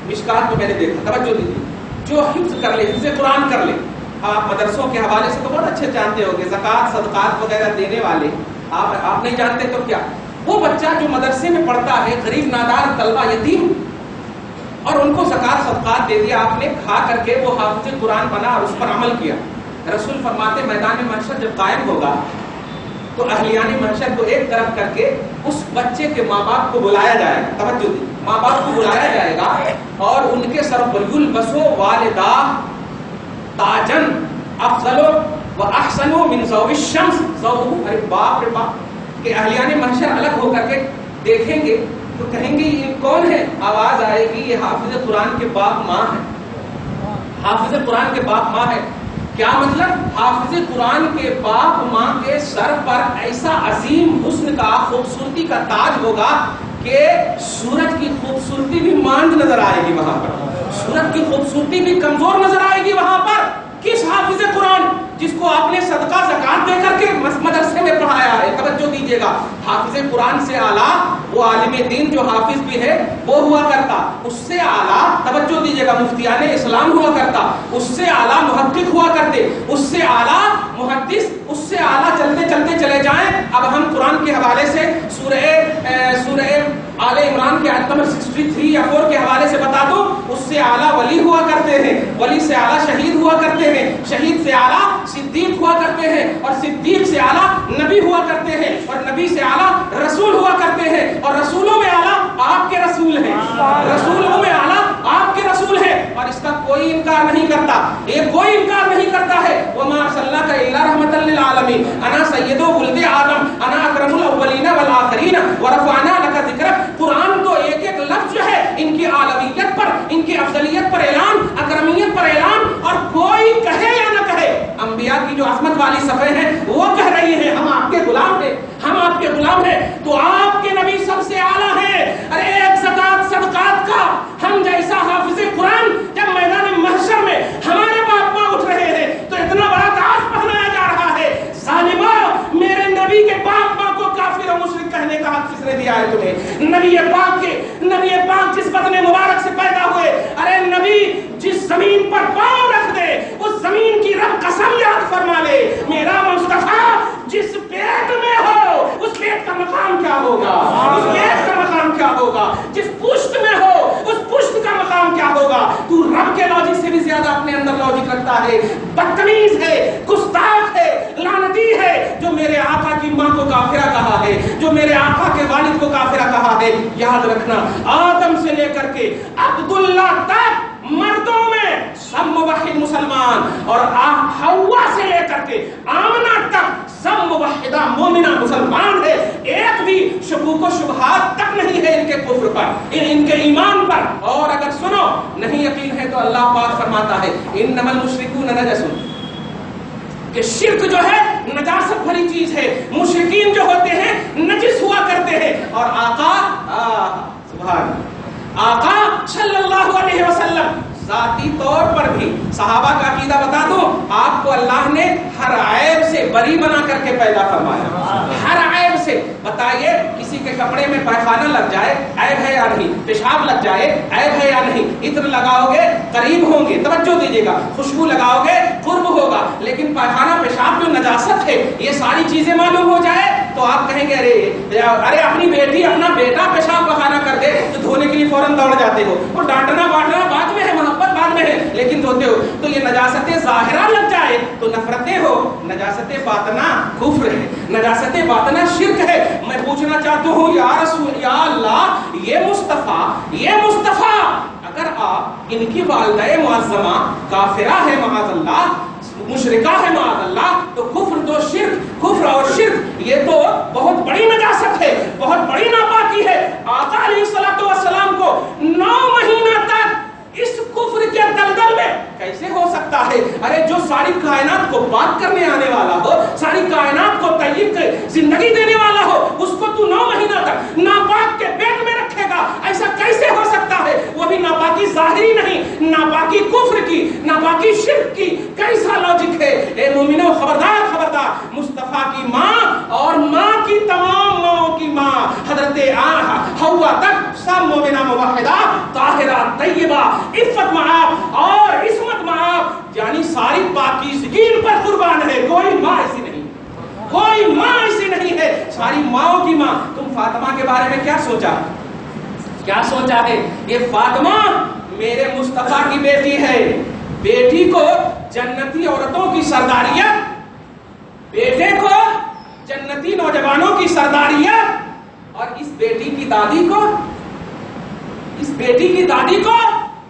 مشکات میں میں نے دیکھا، توجہ دیجیے، جو حفظ کر لے، حفظ قرآن کر لے۔ آپ مدرسوں کے حوالے سے تو بہت اچھے جانتے ہوں گے، زکوٰۃ صدقات وغیرہ دینے والے، آپ نہیں جانتے تو کیا، وہ بچہ جو مدرسے میں پڑھتا ہے، غریب نادار طلبہ یتیم، اور ان کو زکوٰۃ صدقات دے دیا آپ نے، کھا کر کے وہ حافظ قرآن بنا اور اس پر عمل کیا۔ رسول فرماتے میدان محشر جب قائم ہوگا تو اہلیان محشر کو ایک طرف کر کے اس بچے کے ماں باپ کو بلایا جائے گا، توجہ دی، ماں باپ کو بلایا جائے گا اور ان کے سر وَلْيُلْبَسُوا وَالِدَاهُ تَاجًا أَفْضَلُ وَأَحْسَنُ مِنْ ضَوْءِ الشَّمْسِ، ضوء، ارے باپ رے باپ، کہ اہلیان محشر الگ ہو کر کے دیکھیں گے تو کہیں گے یہ کون ہے؟ آواز آئے گی یہ حافظ قرآن کے باپ ماں ہے، حافظ قرآن کے باپ ماں ہے۔ کیا مطلب؟ حافظ قرآن کے باپ ماں کے سر پر ایسا عظیم حسن کا، خوبصورتی کا تاج ہوگا کہ سورج کی خوبصورتی بھی ماند نظر آئے گی وہاں پر، سورج کی خوبصورتی بھی کمزور نظر آئے گی وہاں پر۔ کس حافظ قرآن؟ جس کو آپ نے صدقہ زکات دے کر کے مدرسے میں پڑھایا ہے، توجہ دیجیے گا، حافظ قرآن سے اعلیٰ وہ عالم دین جو حافظ بھی ہے وہ ہوا کرتا، اس سے اعلیٰ، توجہ دیجیے گا، مفتیان اسلام ہوا کرتا، اس سے اعلیٰ محقق ہوا کرتے، اس سے اعلیٰ محدث، اس سے اعلیٰ چلتے چلتے چلے جائیں۔ اب ہم قرآن کے حوالے سے سورہ آل عمران کے آیت نمبر 63 یا 4 کے حوالے سے بتا دوں، اس سے اعلیٰ ولی ہوا کرتے ہیں، ولی سے اعلیٰ شہید ہوا کرتے ہیں، شہید سے اعلیٰ صدیق ہوا کرتے ہیں، اور صدیق سے اعلیٰ نبی ہوا کرتے ہیں، اور نبی سے اعلیٰ رسول ہوا کرتے ہیں، اور رسولوں میں اعلیٰ آپ کے رسول ہیں، رسولوں میں اعلیٰ آپ کے رسول ہیں، اور اس کا کوئی انکار نہیں کرتا، یہ کوئی انکار نہیں کرتا ہے۔ وَمَا أَرْسَلْنَاكَ إِلَّا رَحْمَةً لِّلْعَالَمِينَ أَنَا سَيِّدُ وُلْدِ آدم أَنَا أَكْرَمُ الْأَوَّلِينَ وَالْآخِرِينَ وَرَفَعْنَا لَكَ ذِكْرَكَ۔ قرآن تو ایک ایک لفظ جو ہے ان کی عالمیت پر، ان کی افضلیت پر اعلان، اکرمیت پر اعلان، اور کوئی کہے یا نہ کہے، انبیاء کی جو عظمت والی صفحے ہیں وہ کہہ رہی ہیں ہم آپ کے غلام ہیں، ہم آپ کے غلام ہیں، تو آپ کے نبی سب سے اعلیٰ ہیں۔ ارے ایک زکات صدقات کا ہم جیسا حافظ قرآن جب میدان محشر میں ہمارے باپ ماں اٹھ رہے ہیں تو اتنا بڑا تاج پہنایا جا رہا ہے۔ ظالمہ، میرے نبی کے باپ ماں کو کافر و مشرک کہنے کا حق کس نے دیا ہے تمہیں؟ نبی پاک جس بطن مبارک سے پیدا ہوئے، ارے نبی جس زمین پر پاؤں رکھ دے اس زمین کی رب قسم یاد فرما لے، میرا مصطفیٰ جس پیٹ میں ہو اس پیٹ کا مقام کیا ہوگا، اس پیٹ کا مقام کیا ہوگا، جس پشت میں ہو اس پشت کا مقام کیا ہوگا۔ تو رب کے لاجک سے بھی زیادہ اپنے اندر لاجک رکھتا ہے، بدتمیز ہے، گستاخ ہے، لعنتی ہے، جو میرے آقا کی ماں کو کافرہ کہا ہے، جو میرے آقا کے والد کو کافرہ کہا ہے۔ یاد رکھنا، آدم سے لے کر کے عبداللہ تک مردوں میں سب موحد مسلمان، اور حوا سے لے کر کے آمنہ تک سب موحدہ مومنہ مسلمان ہے، ایک بھی شکوک و شبہات تک نہیں ہے ان کے کفر پر۔ ان کے ایمان پر. اور اگر سنو نہیں یقین ہے تو اللہ پاک فرماتا ہے انما المشرکون نجس کہ شرک جو ہے نجاست بھری چیز ہے. مشرکین جو ہوتے ہیں نجس ہوا کرتے ہیں. اور آقا سبحان آقا صلی اللہ علیہ وسلم ذاتی طور پر بھی صحابہ کا عقیدہ بتا دوں آپ کو اللہ نے ہر عیب سے بری بنا کر کے پیدا فرمایا. ہر عیب سے. بتائیے کسی کے کپڑے میں پیخانہ لگ جائے عیب ہے یا نہیں؟ پیشاب لگ جائے عیب ہے یا نہیں؟ عطر لگاؤ گے قریب ہوں گے, توجہ دیجیے گا, خوشبو لگاؤ گے قرب ہوگا. لیکن پیخانہ پیشاب جو نجاست ہے یہ ساری چیزیں معلوم ہو جائے تو آپ کہیں گے ارے اپنی بیٹی اپنا بیٹا پیشاب پخانہ کر دے تو دھونے کے لیے فوراً دوڑ جاتے ہو. اور ڈانٹنا بانٹنا بعد میں ہے, محبت بعد میں ہے, لیکن دھوتے ہو. تو یہ نجاست ظاہرہ لگ جائے تو نفرتیں ہو. نجاست باطنہ کفر ہے, نجاست باطنہ شرک ہے. میں پوچھنا چاہتا ہوں یا رسول یا اللہ یہ مصطفیٰ اگر آپ ان کی والدہ معظمہ کافرہ ہے معاذ اللہ, مشرکہ ہے معاذ اللہ, تو کفر اور شرک یہ تو بہت بڑی نجاست ہے, بہت بڑی ناپاکی ہے. آقا علیہ الصلوۃ والسلام کو 9 مہینہ تک اس کفر کے دلدل میں کیسے ہو سکتا ہے؟ ارے جو ساری کائنات کو پاک کرنے آنے والا ہو, ساری کائنات کو طیب زندگی دینے والا ہو, اس کو تو 9 مہینہ تک ناپاک کے پیٹ میں رکھے گا, ایسا کیسے ہو سکتا ہے؟ وہ بھی ناپاکی ظاہری نہیں, ناپاکی کفر کی, ناپاکی شرک کی. کیسا لاجک ہے؟ اے مومنو خبردار خبردار, مصطفیٰ کی ماں اور ماں کی تمام ماؤں کی ماں حضرت حوا تک سب مومنہ موحدہ طاہرہ طیبہ عفت معاف اور عصمت معاف یعنی ساری پاکیزگی پر قربان ہے. کوئی ماں ایسی نہیں, کوئی ماں ایسی نہیں ہے, ساری ماؤں کی ماں. تم فاطمہ کے بارے میں کیا سوچا ہے؟ یہ فاطمہ میرے مصطفیٰ کی بیٹی ہے. بیٹی کو جنتی عورتوں کی سرداریت, بیٹے کو جنتی نوجوانوں کی سرداریت, اور اس بیٹی کی دادی کو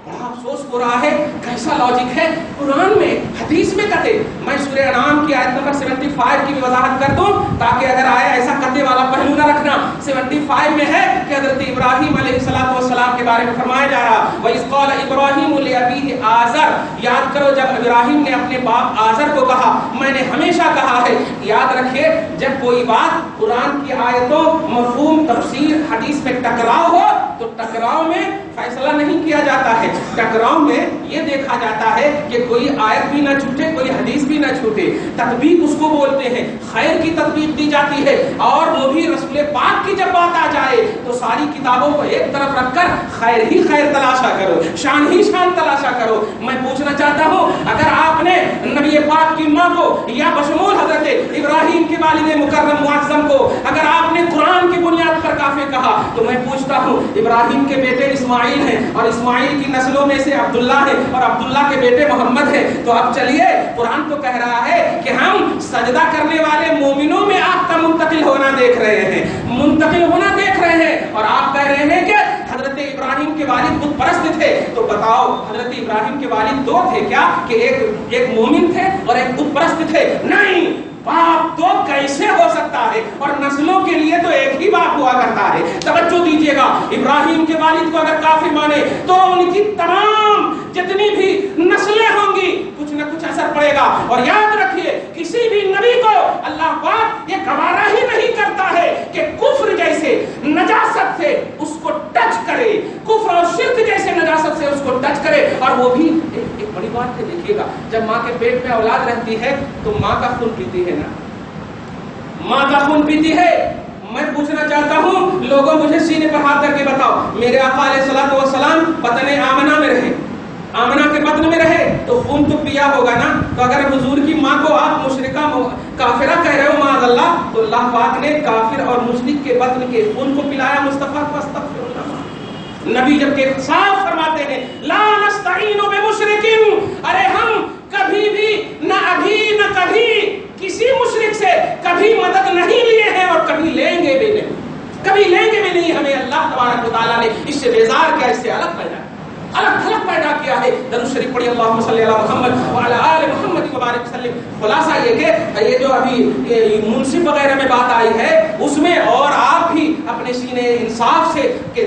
بڑا افسوس ہو رہا ہے. کیسا لاجک ہے قرآن میں حدیث میں کہتے. میں سورہ انعام کی آیت نمبر 75 کی بھی وضاحت کر دوں تاکہ اگر آئے ایسا کتے والا پہلو نہ رکھنا. 75 میں ہے کہ حضرت ابراہیم علیہ السلام کے بارے میں فرمایا جا رہا وَإِذْ قَالَ إِبْرَاهِيمُ لِأَبِيهِ آزَرَ. یاد کرو جب ابراہیم نے اپنے باپ آزر کو کہا, میں نے ہمیشہ کہا ہے. یاد رکھیے جب کوئی بات قرآن کی آیتوں مفہوم تفسیر حدیث میں ٹکراؤ ہو تو ٹکراؤ میں فیصلہ نہیں کیا جاتا ہے. ٹکراؤ میں یہ دیکھا جاتا ہے کہ کوئی آیت بھی نہ چھوٹے, کوئی حدیث بھی نہ چھوٹے. تطبیق اس کو بولتے ہیں, خیر کی تطبیق دی جاتی ہے. اور وہ بھی رسول پاک کی جب بات آ جائے تو ساری کتابوں کو ایک طرف رکھ کر خیر ہی خیر تلاشا کرو, شان ہی شان تلاشا کرو. میں پوچھنا چاہتا ہوں اگر آپ نے نبی پاک کی ماں کو یا بشمول حضرت ابراہیم کے والد مکرم معظم کو اگر آپ نے قرآن کی بنیاد پر کافر کہا تو میں پوچھتا ہوں ابراہیم کے بیٹے اسماعیل ہیں اور اسماعیل کی نسلوں میں سے عبداللہ ہے اور عبداللہ کے بیٹے محمد ہیں. تو اب چلیے قرآن تو کہہ رہا ہے کہ ہم سجدہ کرنے والے مومنوں میں آپ کا منتقل ہونا دیکھ رہے ہیں, اور آپ کہہ رہے ہیں کہ حضرت ابراہیم کے والد بت پرست تھے. تو بتاؤ حضرت ابراہیم کے والد دو تھے کیا کہ ایک مومن تھے اور ایک بت پرست تھے؟ نہیں, باپ تو کیسے ہو سکتا ہے؟ اور نسلوں کے لیے تو ایک ہی باپ ہوا کرتا ہے. توجہ دیجیے گا, ابراہیم کے والد کو اگر کافر مانے تو ان کی تمام جتنی بھی نسلیں ہوں گی کچھ نہ کچھ اثر پڑے گا. اور یاد رکھیے کسی بھی نبی کو اللہ پاک یہ گوارا ہی نہیں کرتا ہے کہ کفر جیسے نجاست سے اس کو ٹچ کرے, کفر اور شرک جیسے نجاست سے اس کو ٹچ کرے. اور وہ بھی ایک بڑی بات ہے, دیکھیے گا جب ماں کے پیٹ میں اولاد رہتی ہے تو ماں کا خون پیتی ہے نا, ماں کا خون پیتی ہے. میں پوچھنا چاہتا ہوں لوگوں مجھے سینے پر ہاتھ کر کے بتاؤ, میرے آقا علیہ الصلوۃ والسلام بطن آمنہ میں رہے, آمنہ کے بطن میں رہے تو خون تو پیا ہوگا نا. تو اگر حضور کی ماں کو آپ مشرکہ کافرہ کہہ رہے ہو معاذ اللہ, تو اللہ پاک نے کافر اور مشرک کے بطن کے خون کو پلایا مصطفیٰ کو. استغفر اللہ. نبی جب کہ صاف فرماتے ہیں لا نستعین بمشرکین, ارے ہم کبھی بھی نہ ابھی نہ کبھی کسی مشرک سے کبھی مدد نہیں لیے ہیں اور کبھی لیں گے بھی نہیں. ہمیں اللہ تبارک و تعالیٰ نے اس سے بیزار کیا, اس سے الگ پیدا کیا ہے. درود شریف پڑھی اللہم صلی علی محمد وعلی آل محمد وبارک وسلم. خلاصہ یہ کہ یہ جو ابھی منصف وغیرہ میں بات آئی ہے اس میں اور آپ بھی اپنے سینے انصاف سے کہ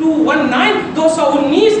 219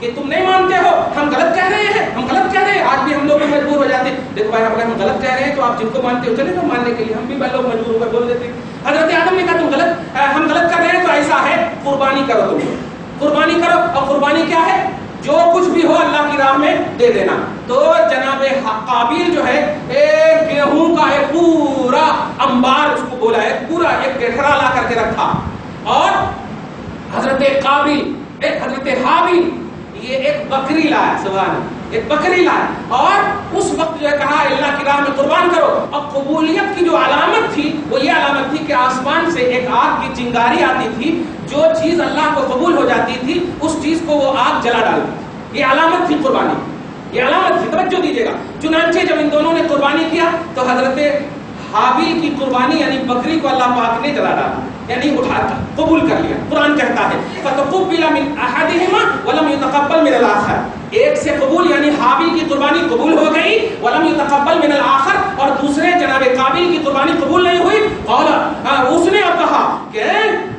کہ تم نہیں مانتے ہو، ہم غلط کہہ رہے ہیں، ہم غلط کہہ رہے ہیں. آج بھی ہم لوگ مجبور ہو جاتے ہیں، دیکھو بھائی اگر ہم غلط کہہ رہے ہیں تو آپ جن کو مانتے ہو چلے تو ماننے کے لیے، ہم بھی لوگ مجبور ہو کر بول دیتے ہیں. حضرت آدم نے کہا ہم غلط کر رہے ہیں تو ایسا ہے قربانی کرو، تم قربانی کرو. اور قربانی کیا ہے؟ جو کچھ بھی ہو اللہ کی راہ میں دے دینا. تو جناب قابیل جو ہے ایک گیہوں کا ایک پورا انبار اس کو بولا ہے، پورا ایک گٹھرا لا کر کے رکھا، اور حضرت قابیل حضرت حابیل یہ ایک بکری لایا، سبحان ایک بکری لایا، اور اس وقت جو ہے کہا اللہ کی راہ میں قربان کرو. اور قبولیت کی جو علامت تھی وہ یہ علامت تھی کہ آسمان سے ایک آگ کی چنگاری آتی تھی، جو چیز اللہ کو قبول ہو جاتی تھی اس چیز کو وہ آگ جلا ڈالتی تھی. یہ علامت تھی قربانی، یہ علامت تھی. توجہ دیجیے گا. چنانچہ جب ان دونوں نے قربانی کیا تو حضرت حابیل کی قربانی یعنی بکری کو اللہ پاک نے جلا ڈالا، یعنی اٹھا قبول کر لیا. قرآن کہتا ہے فَتَقُبِّلَ مِنْ أَحَدِهِمَا وَلَمْ يُتَقَبَّلْ مِنَ الْآخَرِ، ایک سے قبول یعنی حابیل کی قربانی قبول ہو گئی، وَلَمْ يُتَقَبَّلْ مِنَ الْآخَرِ، اور دوسرے جناب قابیل کی قربانی قبول نہیں ہوئی. قال اس نے اب کہا کہ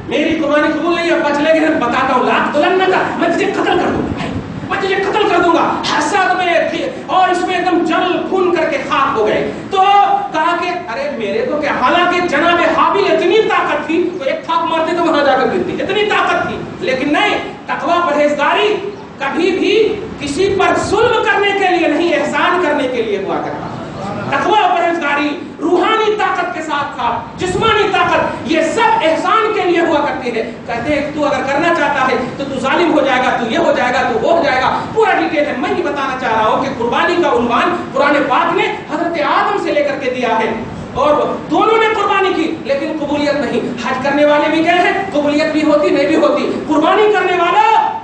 میری قربانی قبول نہیں ہے، بچ لے گئے، بتاتا ہوں لَأَقْتُلَنَّكَ، میں تجھے قتل کر دوں گا، میں تجھے قتل کر دوں گا. حسد میں اور اس میں ایک دم جل خون کر کے خاک ہو گئے. تو کہا کہ ارے میرے کو کیا، حالانکہ جناب حابیل اتنی طاقت تھی تو ایک تھاپ مارتے تو وہاں جا کر گرتی، اتنی طاقت تھی. لیکن نہیں، تقویٰ پرہیزگاری کبھی بھی کسی پر ظلم کرنے کے لیے نہیں، احسان کرنے کے لیے ہوا کرتا. تقویٰ پرہیزگاری روحانی طاقت کے ساتھ تھا، جسمانی طاقت، یہ سب احسان کے لیے ہوا کرتی ہے. کہتے ہیں تو اگر کرنا چاہتا ہے تو ظالم ہو جائے گا، تو یہ ہو جائے گا، تو وہ ہو جائے گا. پورا ڈیٹیل ہے. میں یہ بتانا چاہ رہا ہوں کہ قربانی کا عنوان قرآن پاک نے حضرت آدم سے لے کر کے دیا ہے، اور دونوں نے قربانی کی لیکن قبولیت نہیں. حج کرنے والے بھی گئے ہیں، قبولیت بھی ہوتی نہیں بھی ہوتی. قربانی کرنے والا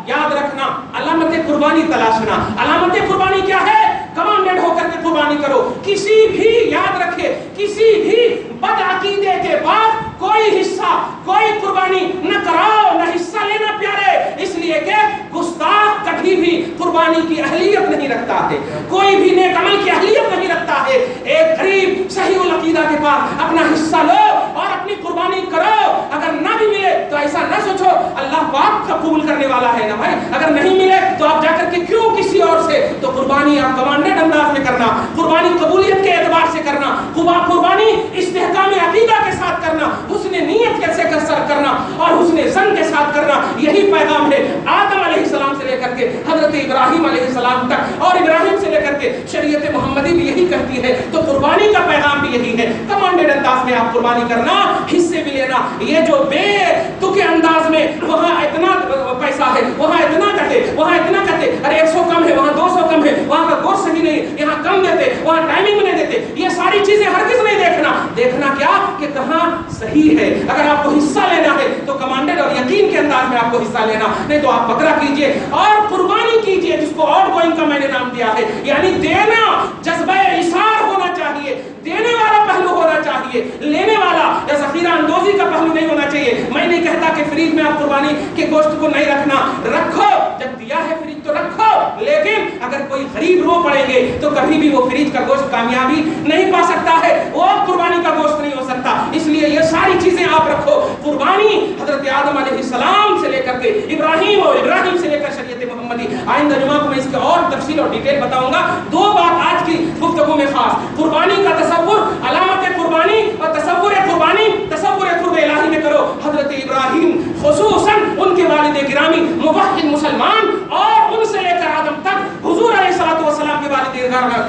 یاد رکھنا، علامت قربانی تلاشنا. علامت قربانی کیا ہے؟ کمانڈڈ ہو کر کے قربانی کرو. کسی بھی یاد رکھے، کسی بھی بد عقیدے کے بعد کوئی حصہ، کوئی قربانی نہ کراؤ، نہ حصہ لینا پیارے، اس لیے کہ گستاخ کبھی بھی قربانی کی اہلیت نہیں رکھتا ہے، کوئی بھی نیک عمل کی اہلیت نہیں رکھتا ہے. ایک غریب صحیح العقیدہ کے پاس اپنا حصہ لو اور اپنی قربانی کرو. اگر نہ بھی ملے تو ایسا نہ سوچو اللہ پاک کا قبول کرنے والا ہے نا بھائی. اگر نہیں ملے تو آپ جا کر کے کیوں کسی اور سے، تو قربانی آپ کمانڈڈ انداز میں کرنا، قربانی قبولیت کے اعتبار سے کرنا، قربانی استحکام عقیدہ کے ساتھ کرنا، حسن نیت کیسے کرنا اور حسن ظن کے ساتھ کرنا. یہی پیغام ہے آدم علیہ السلام سے لے کر کے حضرت ابراہیم علیہ السلام تک، اور ابراہیم سے لے کر کے شریعت محمدی بھی یہی کہتی ہے. تو قربانی کا پیغام بھی یہی ہے، کمانڈڈ انداز میں آپ قربانی کرنا، حصے بھی لینا. یہ جو بے تکے انداز میں وہاں اتنا پیسہ ہے، وہاں اتنا کٹے، وہاں اتنا کٹے، ارے 100 کم ہے، وہاں 200 کم ہے، وہاں کا گوشت صحیح نہیں، یہاں کم دیتے، وہاں ٹائمنگ نہیں دیتے، یہ ساری چیزیں ہرگز نہیں دیکھنا. دیکھنا کیا کہ کہاں صحیح ہے. اگر آپ کو حصہ لینا ہے تو کمانڈڈ اور یقین کے انداز میں آپ کو حصہ لینا، نہیں تو آپ بکرا کیجئے اور قربانی کیجئے، جس کو آؤٹ گوئنگ کا میں نے نام دیا ہے. یعنی دینا جذبہ اثار ہونا چاہیے، دینے والا پہلو ہونا چاہیے، لینے والا یا ذخیرہ اندوزی کا پہلو نہیں ہونا چاہیے. میں نہیں کہتا کہ فریج میں آپ قربانی کے گوشت کو نہیں رکھنا، رکھو، جب دیا ہے فریج تو رکھو، لیکن اگر کوئی غریب رو پڑیں گے تو کبھی بھی وہ فریج کا گوشت کامیابی نہیں پا سکتا ہے، وہ قربانی کا گوشت نہیں ہو سکتا. اس لیے یہ ساری چیزیں آپ رکھو. قربانی حضرت آدم علیہ السلام سے لے کر کے ابراہیم، اور ابراہیم سے لے کر شریعت محمدی. آئندہ جمعہ کو میں اس کے اور تفصیل اور ڈیٹیل بتاؤں گا. 2 بات آج کی گفتگو میں خاص، قربانی کا تصور، علامت قربانی اور تصور قربانی، تصور قرب الہی میں کرو. حضرت ابراہیم خصوصاً ان کے والد گرامی موحد مسلمان، اور ان سے لے کر آدم تک، حضور علیہ الصلوۃ والسلام کے والد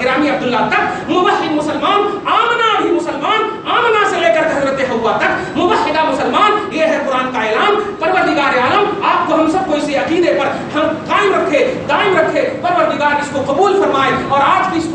گرامی عبداللہ تک موحد مسلمان، آمنہ بھی مسلمان، آمنہ سے لے کر حضرت حوا تک موحدہ مسلمان. یہ ہے قرآن کا اعلان. پروردگار عالم آپ کو، ہم سب کو اسی عقیدے پر ہم قائم رکھے، دائم رکھے. پروردگار اس کو قبول فرمائے. اور آج کی اس